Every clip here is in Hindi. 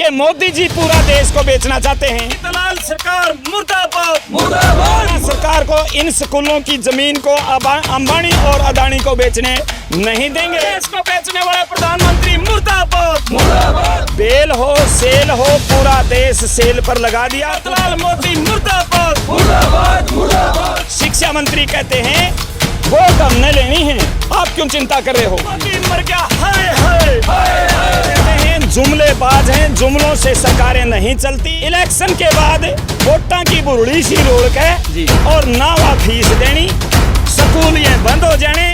कि मोदी जी पूरा देश को बेचना चाहते हैं। दलाल सरकार मुर्दाबाद मुर्दाबाद। सरकार को इन स्कूलों की जमीन को अंबानी और अदानी को बेचने नहीं देंगे। देश को बेचने वाले प्रधानमंत्री मुर्दाबाद मुर्दाबाद। बेल हो सेल हो पूरा देश सेल पर लगा दिया। दलाल मोदी मुर्दाबाद मुर्दाबाद मुर्दाबाद। शिक्षा मंत्री कहते हैं वोट हमने लेनी है, आप क्यों चिंता कर रहे हो? मोदी मर गया हाय हाय कहते हैं जुमलेबाज हैं, जुमलों से सरकारें नहीं चलती। इलेक्शन के बाद वोटां की बुरड़ी सी रोल के और नावा फीस देनी, स्कूल ये बंद हो जाने।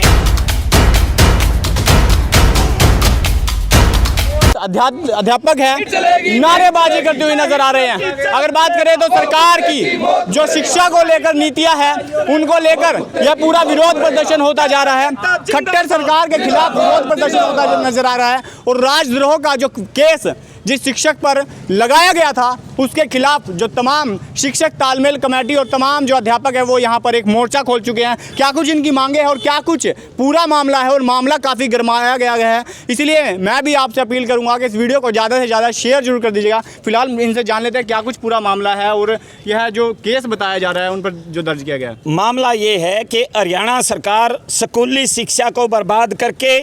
अध्यापक है नारेबाजी करते हुए नजर आ रहे हैं। अगर बात करें तो सरकार की जो शिक्षा को लेकर नीतियां हैं उनको लेकर यह पूरा विरोध प्रदर्शन होता जा रहा है। खट्टर सरकार के खिलाफ विरोध प्रदर्शन होता नजर आ रहा है और राजद्रोह का जो केस जिस शिक्षक पर लगाया गया था उसके खिलाफ जो तमाम शिक्षक तालमेल कमेटी और तमाम जो अध्यापक है वो यहाँ पर एक मोर्चा खोल चुके हैं। क्या कुछ इनकी मांगे हैं और क्या कुछ पूरा मामला है और मामला काफ़ी गरमाया गया है, इसलिए मैं भी आपसे अपील करूँगा कि इस वीडियो को ज़्यादा से ज़्यादा शेयर जरूर कर दीजिएगा। फिलहाल इनसे जान लेते हैं क्या कुछ पूरा मामला है और यह जो केस बताया जा रहा है उन पर जो दर्ज किया गया है। मामला ये है कि हरियाणा सरकार स्कूली शिक्षा को बर्बाद करके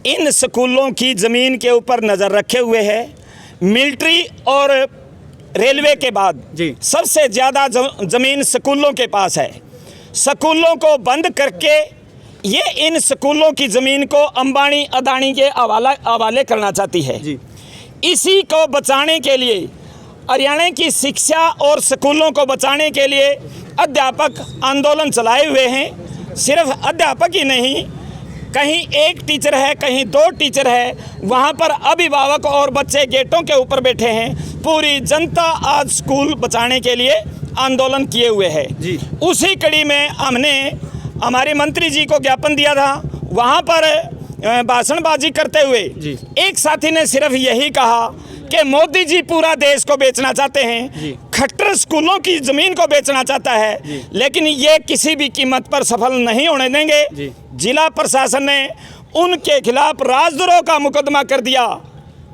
इन स्कूलों की ज़मीन के ऊपर नज़र रखे हुए है। मिलिट्री और रेलवे के बाद सबसे ज़्यादा ज़मीन स्कूलों के पास है। स्कूलों को बंद करके ये इन स्कूलों की ज़मीन को अंबानी अदानी के हवाले करना चाहती है। इसी को बचाने के लिए हरियाणा की शिक्षा और स्कूलों को बचाने के लिए अध्यापक आंदोलन चलाए हुए हैं। सिर्फ अध्यापक ही नहीं, कहीं एक टीचर है कहीं दो टीचर है, वहाँ पर अभिभावक और बच्चे गेटों के ऊपर बैठे हैं। पूरी जनता आज स्कूल बचाने के लिए आंदोलन किए हुए है। उसी कड़ी में हमने हमारे मंत्री जी को ज्ञापन दिया था। वहाँ पर भाषणबाजी करते हुए एक साथी ने सिर्फ यही कहा कि मोदी जी पूरा देश को बेचना चाहते हैं, खट्टर स्कूलों की ज़मीन को बेचना चाहता है, लेकिन ये किसी भी कीमत पर सफल नहीं होने देंगे। जिला प्रशासन ने उनके खिलाफ राजद्रोह का मुकदमा कर दिया।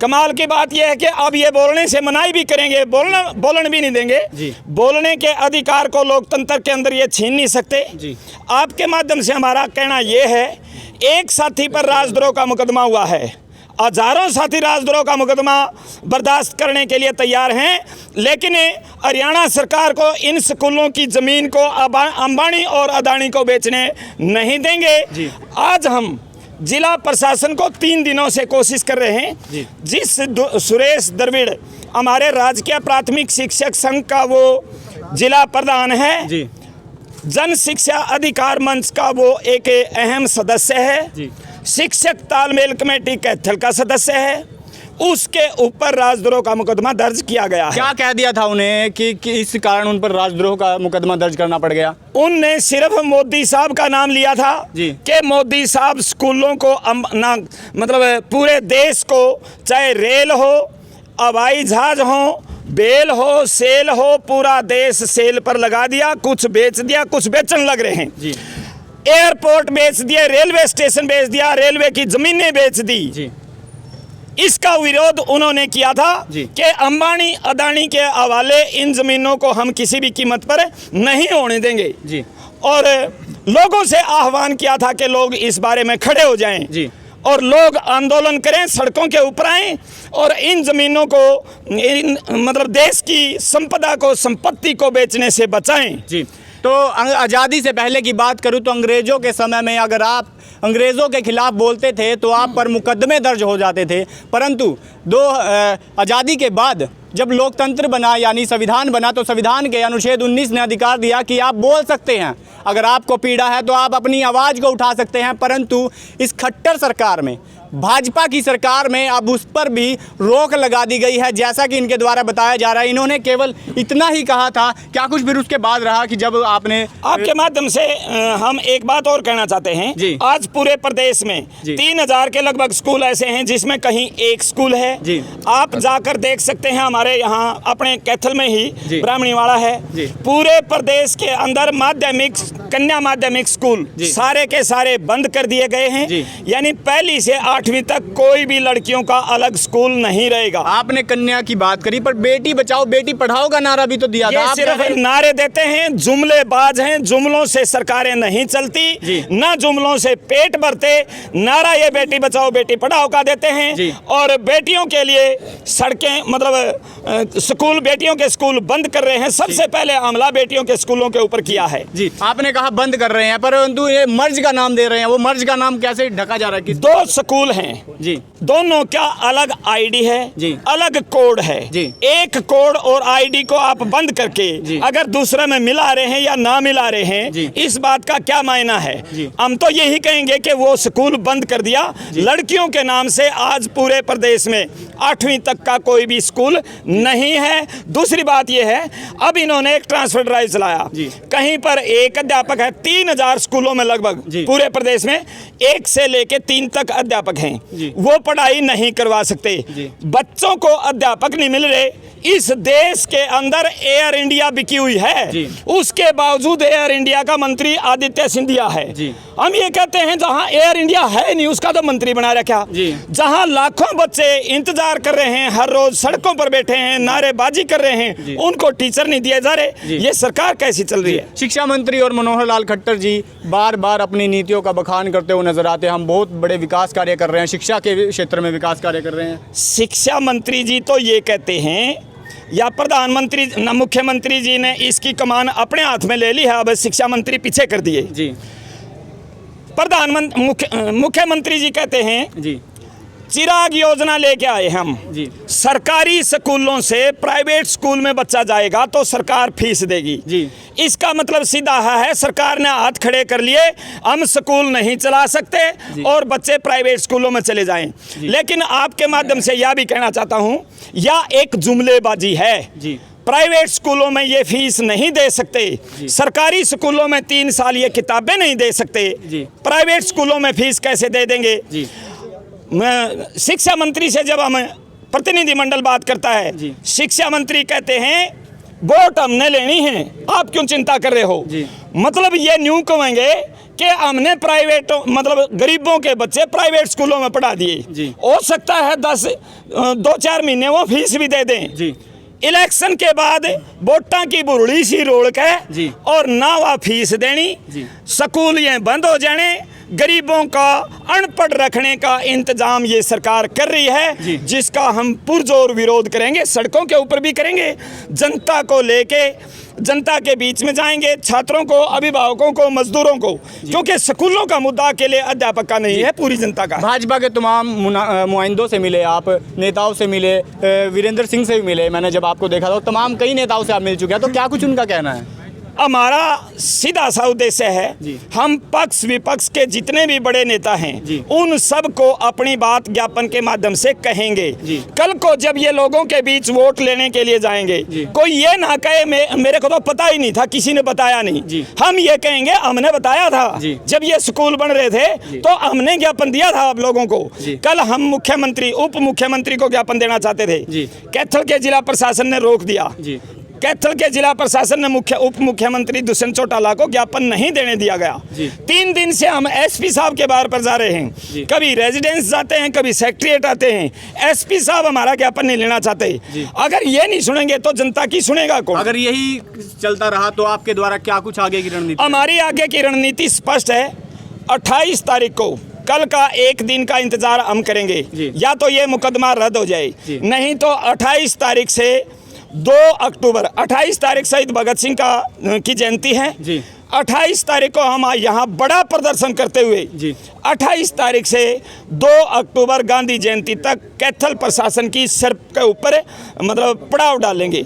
कमाल की बात यह है कि अब ये बोलने से मनाही भी करेंगे, बोलने भी नहीं देंगे। बोलने के अधिकार को लोकतंत्र के अंदर ये छीन नहीं सकते। आपके माध्यम से हमारा कहना यह है, एक साथी पर राजद्रोह का मुकदमा हुआ है, हजारों साथी राजद्रोह का मुकदमा बर्दाश्त करने के लिए तैयार हैं, लेकिन हरियाणा सरकार को इन स्कूलों की ज़मीन को अंबानी और अदानी को बेचने नहीं देंगे। आज हम जिला प्रशासन को 3 दिनों से कोशिश कर रहे हैं। जिस सुरेश द्रविड़ हमारे राजकीय प्राथमिक शिक्षक संघ का वो जिला प्रधान है, जन शिक्षा अधिकार मंच का वो एक अहम सदस्य है, शिक्षक तालमेल कमेटी कैथल का सदस्य है, उसके ऊपर राजद्रोह का मुकदमा दर्ज किया गया है। क्या कह दिया था उन्हें कि इस कारण उन पर राजद्रोह का मुकदमा दर्ज करना पड़ गया? उनने सिर्फ मोदी साहब का नाम लिया था कि मोदी साहब स्कूलों को मतलब पूरे देश को, चाहे रेल हो, हवाई जहाज हो, बेल हो सेल हो, पूरा देश सेल पर लगा दिया। कुछ बेच दिया, कुछ बेचने लग रहे हैं। एयरपोर्ट बेच दिया, रेलवे स्टेशन बेच दिया, रेलवे की जमीनें बेच दी। इसका विरोध उन्होंने किया था कि अंबानी अदानी के हवाले इन जमीनों को हम किसी भी कीमत पर नहीं होने देंगे। और लोगों से आह्वान किया था कि लोग इस बारे में खड़े हो जाएं और लोग आंदोलन करें, सड़कों के ऊपर आएं और इन जमीनों को मतलब देश की संपदा को, संपत्ति को बेचने से बचाएं। तो आज़ादी से पहले की बात करूं तो अंग्रेज़ों के समय में अगर आप अंग्रेज़ों के खिलाफ बोलते थे तो आप पर मुकदमे दर्ज हो जाते थे, परंतु आज़ादी के बाद जब लोकतंत्र बना यानी संविधान बना तो संविधान के अनुच्छेद 19 ने अधिकार दिया कि आप बोल सकते हैं, अगर आपको पीड़ा है तो आप अपनी आवाज़ को उठा सकते हैं। परंतु इस खट्टर सरकार में, भाजपा की सरकार में अब उस पर भी रोक लगा दी गई है, जैसा कि इनके द्वारा बताया जा रहा है। इन्होंने केवल इतना ही कहा था, क्या कुछ फिर उसके बाद रहा कि जब आपने आपके माध्यम से हम एक बात और कहना चाहते हैं। आज पूरे प्रदेश में 3000 के लगभग स्कूल ऐसे हैं जिसमें कहीं एक स्कूल है। आप जाकर देख सकते हैं, हमारे यहाँ अपने कैथल में ही ब्राह्मणीवाड़ा है। पूरे प्रदेश के अंदर माध्यमिक कन्या माध्यमिक स्कूल सारे के सारे बंद कर दिए गए हैं। यानी पहली से 8वीं तक कोई भी लड़कियों का अलग स्कूल नहीं रहेगा। आपने कन्या की बात करी, पर बेटी बचाओ बेटी पढ़ाओ का नारा भी तो दिया था। ये सिर्फ नारे देते हैं, जुमलेबाज हैं, जुमलों से सरकारें नहीं चलती, ना जुमलों से पेट भरते। नारा ये बेटी बचाओ बेटी पढ़ाओ का देते हैं और बेटियों के लिए सड़कें मतलब स्कूल, बेटियों के स्कूल बंद कर रहे हैं। सबसे पहले हमला बेटियों के स्कूलों के ऊपर किया है। जी, आपने कहा बंद कर रहे हैं, परंतु ये मर्ज का नाम दे रहे हैं। वो मर्ज का नाम कैसे ढका जा रहा है? 2 स्कूल हैं जी, दोनों का अलग आईडी है जी, अलग कोड है जी। एक कोड और आईडी को आप बंद करके अगर दूसरे में मिला रहे हैं या ना मिला रहे हैं, इस बात का क्या मायना है? हम तो यही कहेंगे कि वो स्कूल बंद कर दिया। लड़कियों के नाम से आज पूरे प्रदेश में 8वीं तक का कोई भी स्कूल नहीं है। दूसरी बात यह है, अब इन्होंने एक ट्रांसफर ड्राइव चलाया। कहीं पर एक अध्यापक है, 3000 स्कूलों में लगभग पूरे प्रदेश में 1 से लेके 3 तक अध्यापक हैं, वो पढ़ाई नहीं करवा सकते। बच्चों को अध्यापक नहीं मिल रहे। इस देश के अंदर एयर इंडिया बिकी हुई है, उसके बावजूद एयर इंडिया का मंत्री आदित्य सिंधिया है। हम ये कहते हैं जहां एयर इंडिया है नहीं उसका तो मंत्री बना रखा। जहां लाखों बच्चे इंतजार कर रहे हैं, हर रोज सड़कों पर बैठे हैं, नारेबाजी कर रहे हैं, उनको टीचर नहीं दिए जा रहे। ये सरकार कैसी चल रही है? शिक्षा मंत्री और मनोहर लाल खट्टर जी बार बार अपनी नीतियों का बखान करते हुए नजर आते हैं। हम बहुत बड़े विकास कार्य कर रहे हैं, शिक्षा के क्षेत्र में विकास कार्य कर रहे हैं। शिक्षा मंत्री जी तो ये कहते हैं, या प्रधानमंत्री न मुख्यमंत्री जी ने इसकी कमान अपने हाथ में ले ली है, अब शिक्षा मंत्री पीछे कर दिए। जी, मुख्यमंत्री जी कहते हैं जी, चिराग योजना लेके आए हम जी, सरकारी स्कूलों से प्राइवेट स्कूल में बच्चा जाएगा तो सरकार फीस देगी। जी, इसका मतलब सीधा है सरकार ने हाथ खड़े कर लिए, हम स्कूल नहीं चला सकते और बच्चे प्राइवेट स्कूलों में चले जाएं। लेकिन आपके माध्यम से यह भी कहना चाहता हूं, यह एक जुमलेबाजी है। प्राइवेट स्कूलों में ये फीस नहीं दे सकते, सरकारी स्कूलों में 3 साल ये किताबें नहीं दे सकते, प्राइवेट स्कूलों में फीस कैसे दे देंगे? शिक्षा मंत्री से जब हम प्रतिनिधिमंडल बात करता है, शिक्षा मंत्री कहते हैं वोट हमने लेनी है, आप क्यों चिंता कर रहे हो? मतलब ये न्यू कहेंगे कि हमने प्राइवेट मतलब गरीबों के बच्चे प्राइवेट स्कूलों में पढ़ा दिए, हो सकता है 2-4 महीने वो फीस भी दे दें। इलेक्शन के बाद वोटा की बुरड़ी सी रोल के और ना वह फीस देनी, स्कूल ये बंद हो जाने, गरीबों का अनपढ़ रखने का इंतजाम ये सरकार कर रही है, जिसका हम पुरजोर विरोध करेंगे, सड़कों के ऊपर भी करेंगे, जनता को लेके जनता के बीच में जाएंगे, छात्रों को, अभिभावकों को, मजदूरों को, क्योंकि स्कूलों का मुद्दा अकेले अध्यापक का नहीं है, पूरी जनता का। भाजपा के तमाम नुमाइंदों से मिले आप, नेताओं से मिले, वीरेंद्र सिंह से भी मिले, मैंने जब आपको देखा था, तमाम कई नेताओं से आप मिल चुके हैं, तो क्या कुछ उनका कहना है? हमारा सीधा सा उद्देश्य है, हम पक्ष विपक्ष के जितने भी बड़े नेता हैं उन सब को अपनी बात ज्ञापन के माध्यम से कहेंगे। कल को जब ये लोगों के बीच वोट लेने के लिए जाएंगे, कोई ये ना कहे मेरे को तो पता ही नहीं था, किसी ने बताया नहीं। हम ये कहेंगे हमने बताया था, जब ये स्कूल बन रहे थे तो हमने ज्ञापन दिया था आप लोगों को। कल हम मुख्यमंत्री उप मुख्यमंत्री को ज्ञापन देना चाहते थे, कैथल के जिला प्रशासन ने रोक दिया। कैथल के जिला प्रशासन ने उप मुख्यमंत्री दुष्यंत चौटाला को ज्ञापन नहीं देने दिया गया। 3 दिन से हम एसपी साहब के बार पर जा रहे हैं, कभी रेजिडेंस जाते हैं, कभी सेक्रेटरीट आते हैं, एसपी साहब हमारा ज्ञापन नहीं लेना चाहते। अगर ये नहीं सुनेंगे तो जनता की सुनेगा कौन? अगर यही चलता रहा तो आपके द्वारा क्या कुछ आगे की रणनीति? हमारी आगे की रणनीति स्पष्ट है। 28 तारीख को कल का 1 दिन का इंतजार हम करेंगे, या तो ये मुकदमा रद्द हो जाए, नहीं तो 28 तारीख से 2 अक्टूबर, 28 तारीख शहीद भगत सिंह की जयंती है। 28 तारीख को हम यहाँ बड़ा प्रदर्शन करते हुए 28 तारीख से 2 अक्टूबर गांधी जयंती तक कैथल प्रशासन की सर के ऊपर मतलब पड़ाव डालेंगे।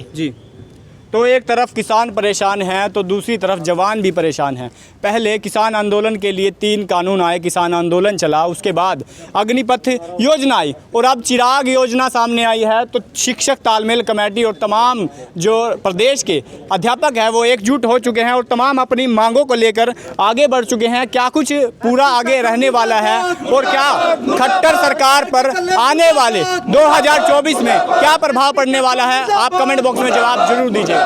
तो एक तरफ किसान परेशान हैं तो दूसरी तरफ जवान भी परेशान हैं। पहले किसान आंदोलन के लिए 3 कानून आए, किसान आंदोलन चला, उसके बाद अग्निपथ योजना आई और अब चिराग योजना सामने आई है। तो शिक्षक तालमेल कमेटी और तमाम जो प्रदेश के अध्यापक हैं वो एकजुट हो चुके हैं और तमाम अपनी मांगों को लेकर आगे बढ़ चुके हैं। क्या कुछ पूरा आगे रहने वाला है और क्या खट्टर सरकार पर आने वाले 2024 में क्या प्रभाव पड़ने वाला है, आप कमेंट बॉक्स में जवाब जरूर दीजिए।